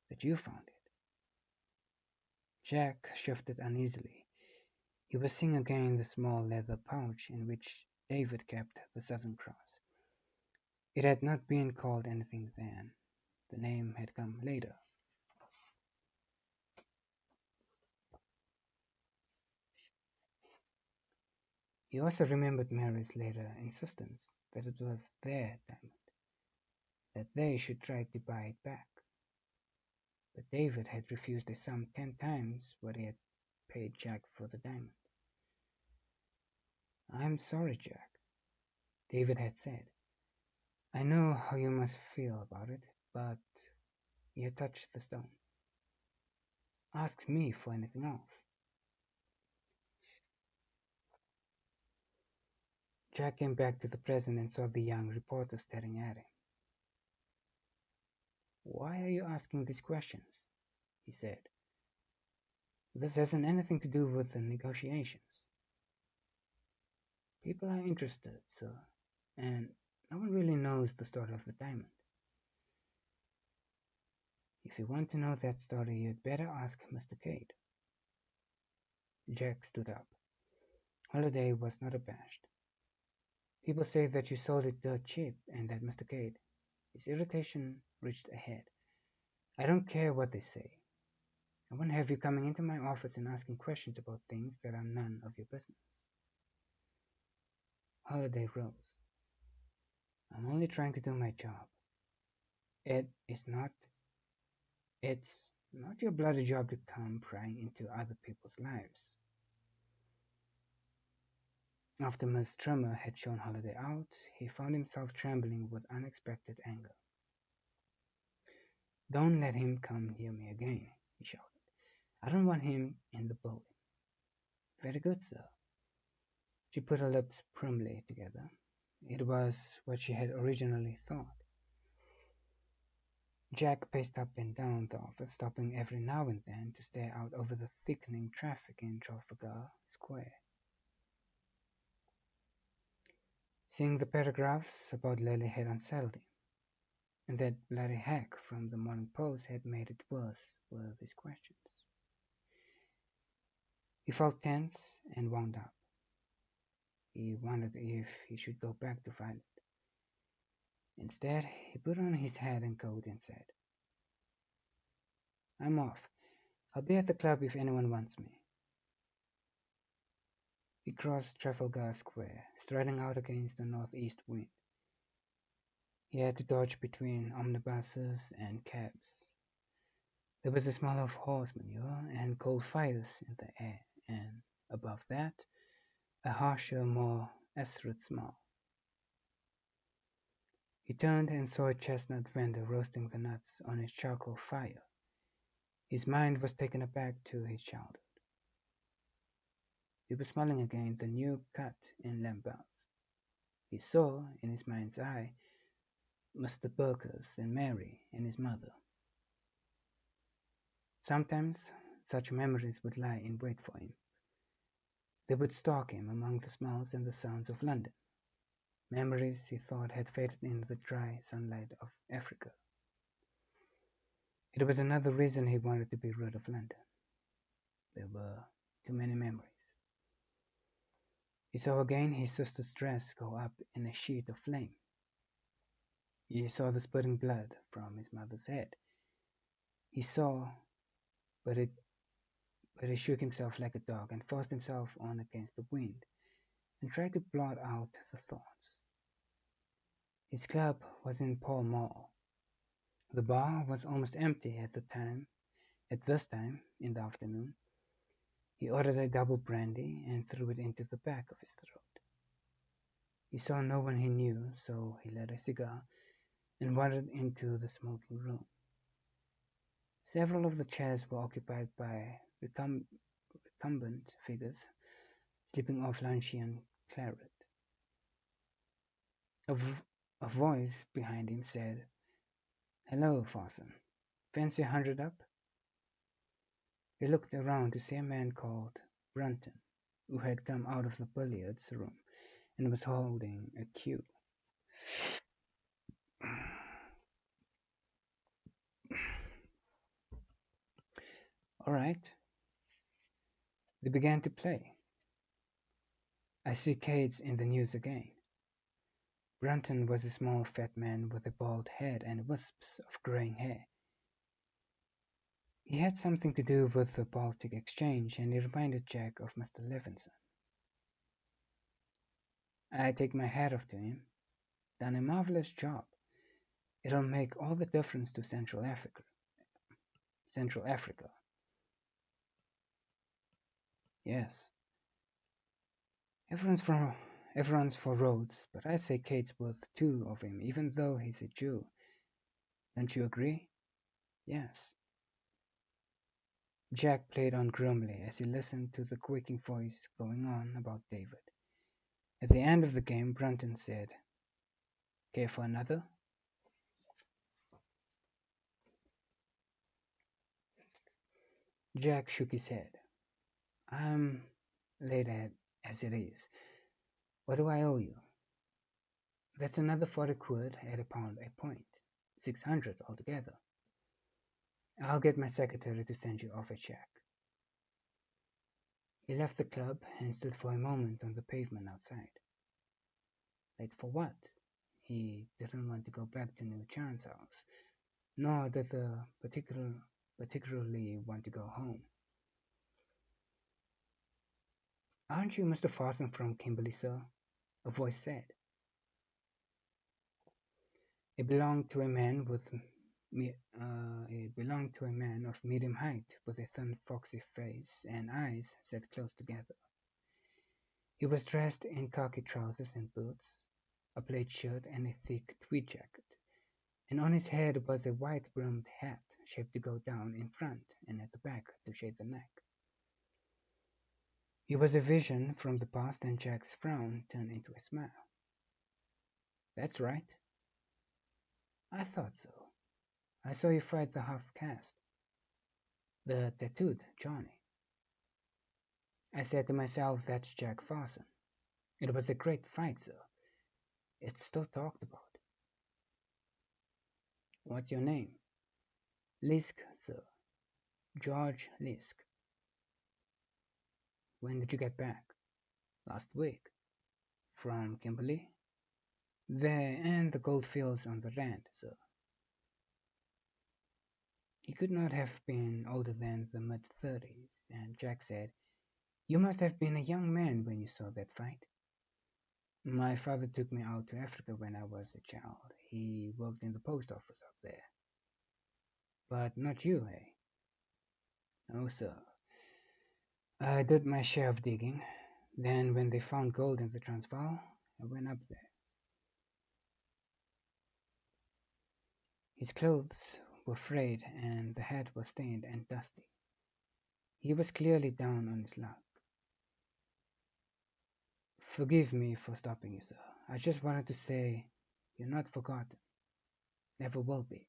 that you found it." Jack shifted uneasily. He was seeing again the small leather pouch in which David kept the Southern Cross. It had not been called anything then. The name had come later. He also remembered Mary's later insistence that it was their diamond, that they should try to buy it back. But David had refused a sum 10 times what he had paid Jack for the diamond. "I'm sorry, Jack," David had said. "I know how you must feel about it, but..." He had touched the stone. "Ask me for anything else." Jack came back to the present and saw the young reporter staring at him. "Why are you asking these questions?" he said. "This hasn't anything to do with the negotiations." "People are interested, sir, and no one really knows the story of the diamond." "If you want to know that story, you'd better ask Mr. Cade." Jack stood up. Holliday was not abashed. "People say that you sold it dirt cheap and that Mr. Cade..." His irritation reached a head. "I don't care what they say. I won't have you coming into my office and asking questions about things that are none of your business. Holiday rose. I'm only trying to do my job. It is not, it's not your bloody job to come prying into other people's lives. After Miss Trimmer had shown Holiday out, he found himself trembling with unexpected anger. Don't let him come near me again, he shouted. I don't want him in the building. Very good, sir. She put her lips primly together. It was what she had originally thought. Jack paced up and down the office, stopping every now and then to stare out over the thickening traffic in Trafalgar Square. Seeing the paragraphs about Lily had unsettled him, and that bloody hack from the Morning Post had made it worse with his questions. He felt tense and wound up. He wondered if he should go back to Violet. Instead, he put on his hat and coat and said, I'm off. I'll be at the club if anyone wants me. He crossed Trafalgar Square, striding out against the northeast wind. He had to dodge between omnibuses and cabs. There was the smell of horse manure and coal fires in the air, and above that, a harsher, more acrid smell. He turned and saw a chestnut vendor roasting the nuts on his charcoal fire. His mind was taken aback to his childhood. He was smelling again the new cut in Lambeth. He saw, in his mind's eye, Mr. Burkers and Mary and his mother. Sometimes such memories would lie in wait for him. They would stalk him among the smells and the sounds of London. Memories he thought had faded in the dry sunlight of Africa. It was another reason he wanted to be rid of London. There were too many memories. He saw again his sister's dress go up in a sheet of flame. He saw the spurting blood from his mother's head. He saw, but he shook himself like a dog and forced himself on against the wind and tried to blot out the thoughts. His club was in Pall Mall. The bar was almost empty at this time in the afternoon. He ordered a double brandy and threw it into the back of his throat. He saw no one he knew, so he lit a cigar and wandered into the smoking room. Several of the chairs were occupied by recumbent figures, slipping off luncheon claret. A voice behind him said, Hello, Farson. Fancy 100 up? He looked around to see a man called Brunton, who had come out of the billiards room and was holding a cue. All right. They began to play. I see Cade's in the news again. Brunton was a small fat man with a bald head and wisps of greying hair. He had something to do with the Baltic Exchange, and he reminded Jack of Mr. Levinson. I take my hat off to him. Done a marvelous job. It'll make all the difference to Central Africa. Yes. Everyone's for Rhodes, but I say Kate's worth 2 of him, even though he's a Jew. Don't you agree? Yes. Jack played on grimly as he listened to the quaking voice going on about David. At the end of the game, Brunton said, Care for another? Jack shook his head. I'm late as it is. What do I owe you? That's another 40 quid at a pound a point. 600 altogether. I'll get my secretary to send you off a check. He left the club and stood for a moment on the pavement outside. Late for what? He didn't want to go back to New Chan's house, nor did the particularly want to go home. "Aren't you Mr. Farson from Kimberley, sir?" a voice said. It belonged to a man of medium height, with a thin, foxy face and eyes set close together. He was dressed in khaki trousers and boots, a plaid shirt and a thick tweed jacket, and on his head was a wide-brimmed hat shaped to go down in front and at the back to shade the neck. He was a vision from the past, and Jack's frown turned into a smile. "That's right. I thought so. I saw you fight the half-caste, the tattooed Johnny. I said to myself, that's Jack Farson. It was a great fight, sir. It's still talked about." "What's your name?" "Lisk, sir. George Lisk." "When did you get back?" "Last week." "From Kimberley?" "There, and the goldfields on the Rand, sir." He could not have been older than the mid-30s, and Jack said, "You must have been a young man when you saw that fight." "My father took me out to Africa when I was a child. He worked in the post office up there." "But not you, eh?" "No, sir. I did my share of digging. Then when they found gold in the Transvaal, I went up there." His clothes were frayed and the hat was stained and dusty. He was clearly down on his luck. "Forgive me for stopping you, sir. I just wanted to say you're not forgotten. Never will be."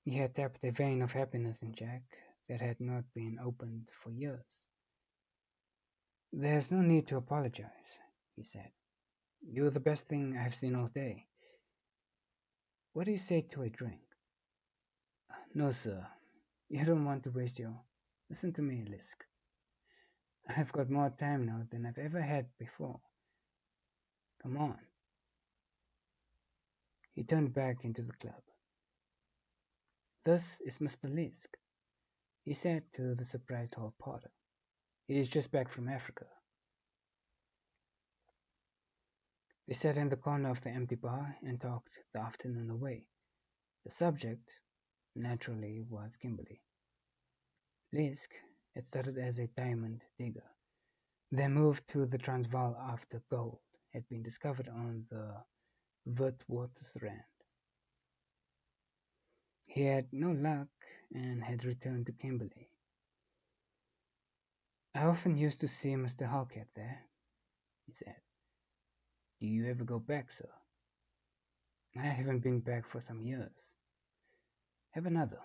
He had tapped a vein of happiness in Jack that had not been opened for years. "There's no need to apologize," he said. "You're the best thing I've seen all day. What do you say to a drink?" "No, sir. You don't want to waste your—" "Listen to me, Lisk. I've got more time now than I've ever had before. Come on." He turned back into the club. "This is Mr. Lisk," he said to the surprised hall porter. "He is just back from Africa." They sat in the corner of the empty bar and talked the afternoon away. The subject, naturally, was Kimberley. Lisk had started as a diamond digger, then moved to the Transvaal after gold had been discovered on the Witwatersrand. He had no luck and had returned to Kimberley. "I often used to see Mr. Halkett there," he said. "Do you ever go back, sir?" "I haven't been back for some years." "Have another."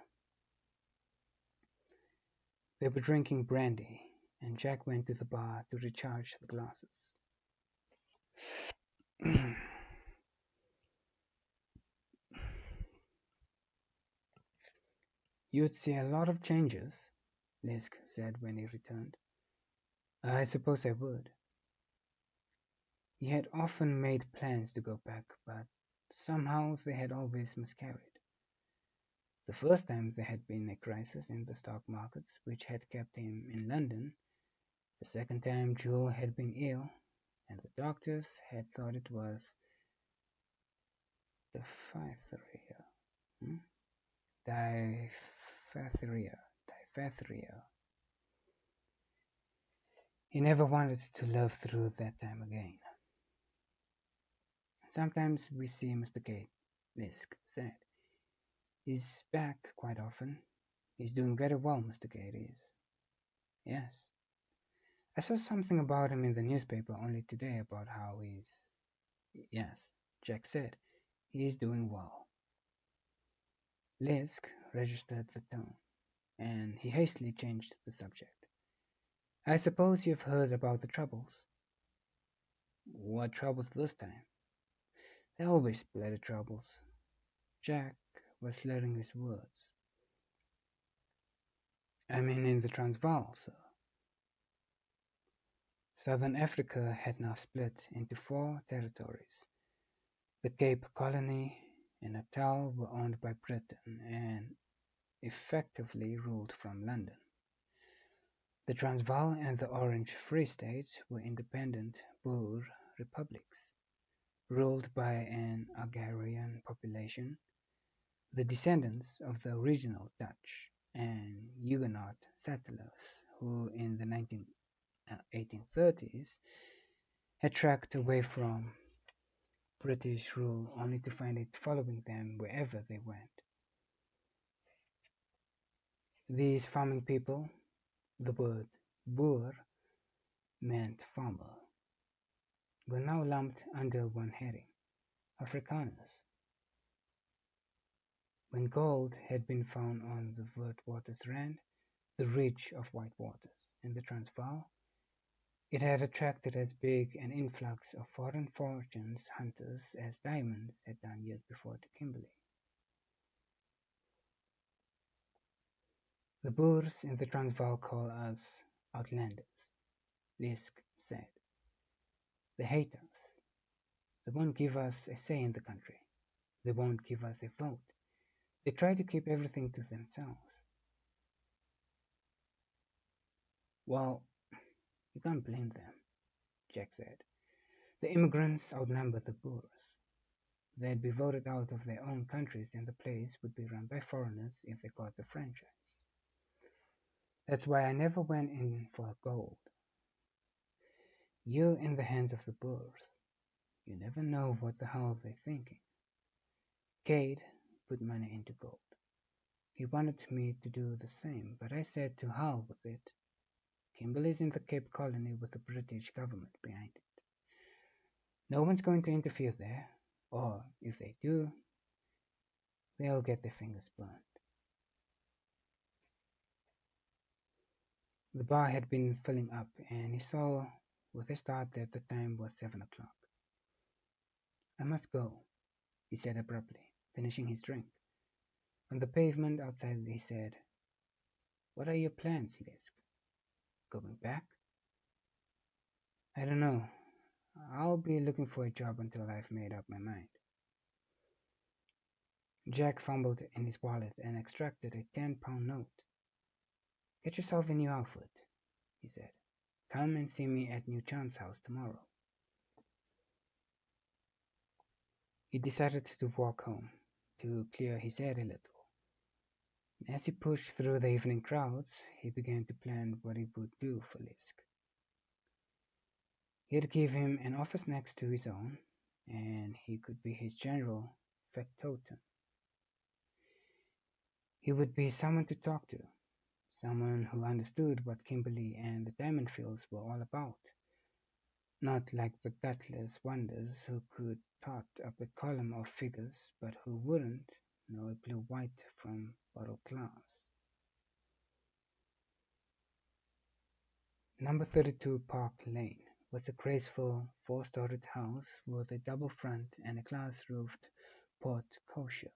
They were drinking brandy, and Jack went to the bar to recharge the glasses. "You'd see a lot of changes," Lisk said when he returned. "I suppose I would." He had often made plans to go back, but somehow they had always miscarried. The first time there had been a crisis in the stock markets, which had kept him in London. The second time Jewel had been ill, and the doctors had thought it was diphtheria. Diphtheria. He never wanted to live through that time again. "Sometimes we see Mr. Gate," Lisk said. "He's back quite often. He's doing very well, Mr. Gate is." "Yes. I saw something about him in the newspaper only today about how he's—" "Yes," Jack said. "He's doing well." Lisk registered the tone, and he hastily changed the subject. "I suppose you've heard about the troubles." "What troubles this time?" "There are always bloody troubles." Jack was slurring his words. "I mean in the Transvaal, sir." Southern Africa had now split into 4 territories: the Cape Colony, and Natal were owned by Britain and effectively ruled from London. The Transvaal and the Orange Free State were independent Boer republics, ruled by an agrarian population, the descendants of the original Dutch and Huguenot settlers who in the 1830s had trekked away from British rule only to find it following them wherever they went. These farming people, the word Boer meant farmer, were now lumped under one heading, Afrikaners. When gold had been found on the Witwatersrand, the ridge of white waters in the Transvaal, it had attracted as big an influx of foreign fortunes hunters as diamonds had done years before to Kimberley. The Boers in the Transvaal call us outlanders, Lisk said. They hate us. They won't give us a say in the country. They won't give us a vote. They try to keep everything to themselves. Well, you can't blame them, Jack said. The immigrants outnumber the Boers. They'd be voted out of their own countries and the place would be run by foreigners if they got the franchise. That's why I never went in for gold. You're in the hands of the Boers. You never know what the hell they're thinking. Cade put money into gold. He wanted me to do the same, but I said to hell with it. Kimberley's in the Cape Colony with the British government behind it. No one's going to interfere there, or if they do, they'll get their fingers burned. The bar had been filling up, and he saw with a start that the time was 7 o'clock. I must go, he said abruptly, finishing his drink. On the pavement outside he said, What are your plans, Lisk? Going back? I don't know. I'll be looking for a job until I've made up my mind. Jack fumbled in his wallet and extracted a 10-pound note. Get yourself a new outfit, he said. Come and see me at New Chant's house tomorrow. He decided to walk home, to clear his head a little. As he pushed through the evening crowds, he began to plan what he would do for Lisk. He'd give him an office next to his own, and he could be his general factotum. He would be someone to talk to, someone who understood what Kimberley and the Diamond Fields were all about, not like the gutless wonders who could tot up a column of figures but who wouldn't know a blue-white from bottle glass. Number 32 Park Lane was a graceful four-storied house with a double front and a glass-roofed porte-cochere.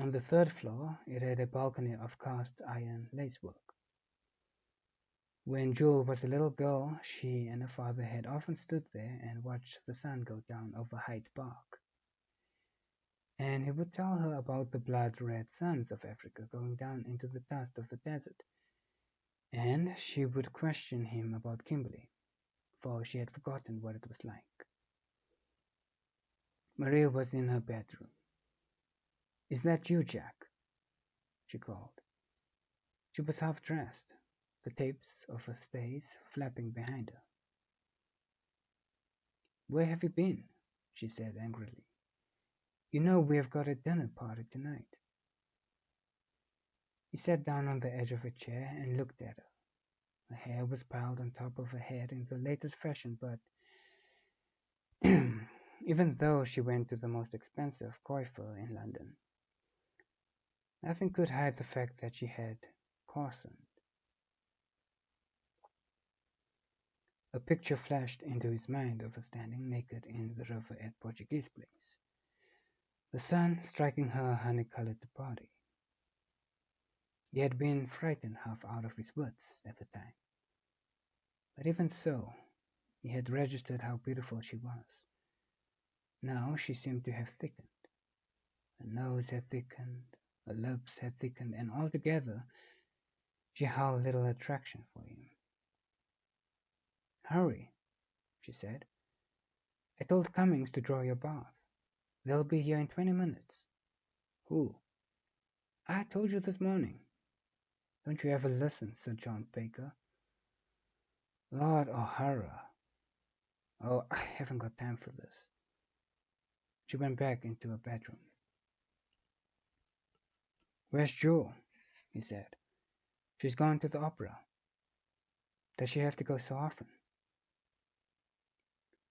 On the third floor, it had a balcony of cast-iron lacework. When Jewel was a little girl, she and her father had often stood there and watched the sun go down over Hyde Park. And he would tell her about the blood-red suns of Africa going down into the dust of the desert. And she would question him about Kimberley, for she had forgotten what it was like. Maria was in her bedroom. Is that you, Jack? She called. She was half-dressed, the tapes of her stays flapping behind her. Where have you been? She said angrily. You know we have got a dinner party tonight. He sat down on the edge of a chair and looked at her. Her hair was piled on top of her head in the latest fashion, but even though she went to the most expensive coiffure in London, nothing could hide the fact that she had coarsened. A picture flashed into his mind of her standing naked in the river at Portuguese Place, the sun striking her honey-colored body. He had been frightened half out of his wits at the time, but even so, he had registered how beautiful she was. Now she seemed to have thickened. Her nose had thickened, her lips had thickened, and altogether she held little attraction for him. "Hurry," she said. "I told Cummings to draw your bath. They'll be here in 20 minutes." "Who?" "I told you this morning." "Don't you ever listen, Sir John Baker?" "Lord O'Hara." "Oh, I haven't got time for this." She went back into her bedroom. "Where's Jewel?" he said. "She's gone to the opera." "Does she have to go so often?"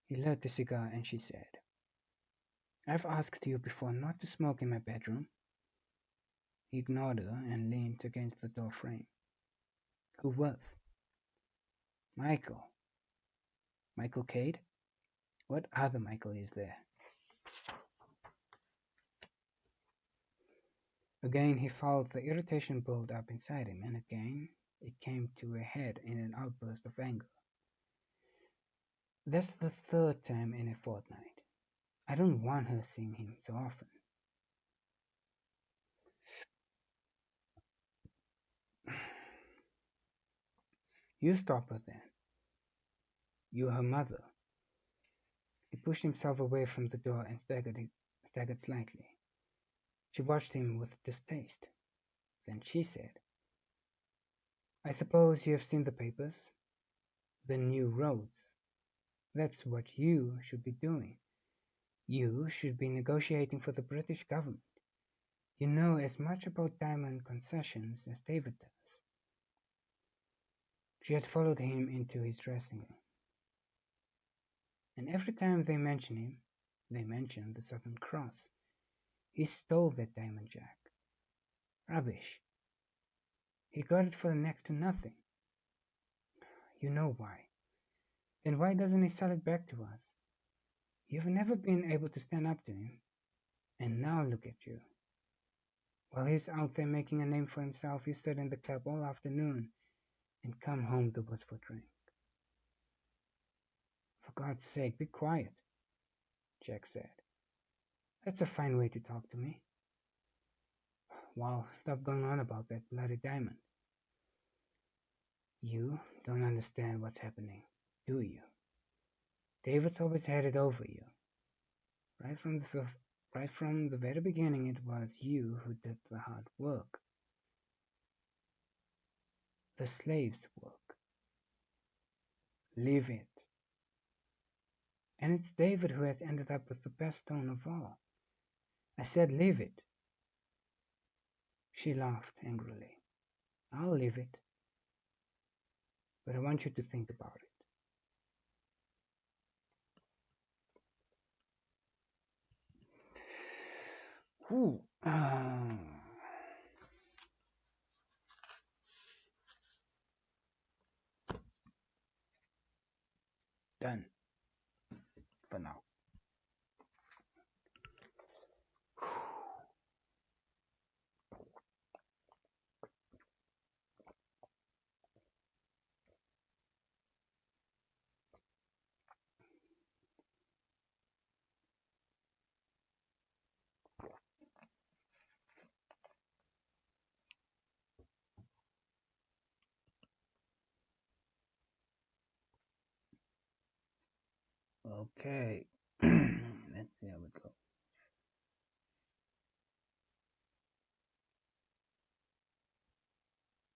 He lit the cigar and she said, "I've asked you before not to smoke in my bedroom." He ignored her and leaned against the door frame. "Who with?" "Michael." "Michael Cade? What other Michael is there?" Again he felt the irritation build up inside him, and again it came to a head in an outburst of anger. "That's the third time in a fortnight. I don't want her seeing him so often." "You stop her then. You're her mother." He pushed himself away from the door and staggered slightly. She watched him with distaste. Then she said, "I suppose you have seen the papers? The new roads. That's what you should be doing. You should be negotiating for the British government. You know as much about diamond concessions as David does." She had followed him into his dressing room. "And every time they mention him, they mention the Southern Cross. He stole that diamond, Jack." "Rubbish. He got it for next to nothing." "You know why. Then why doesn't he sell it back to us? You've never been able to stand up to him, and now look at you. While he's out there making a name for himself, you sit in the club all afternoon and come home the worse for drink." "For God's sake, be quiet," Jack said. "That's a fine way to talk to me." "Well, stop going on about that bloody diamond." "You don't understand what's happening, do you? David's always had it over you. Right from the very beginning, it was you who did the hard work. The slave's work. Leave it. And it's David who has ended up with the best stone of all. I said leave it." She laughed angrily. "I'll leave it. But I want you to think about it." Whew. Done for now. Okay. Let's see how it goes.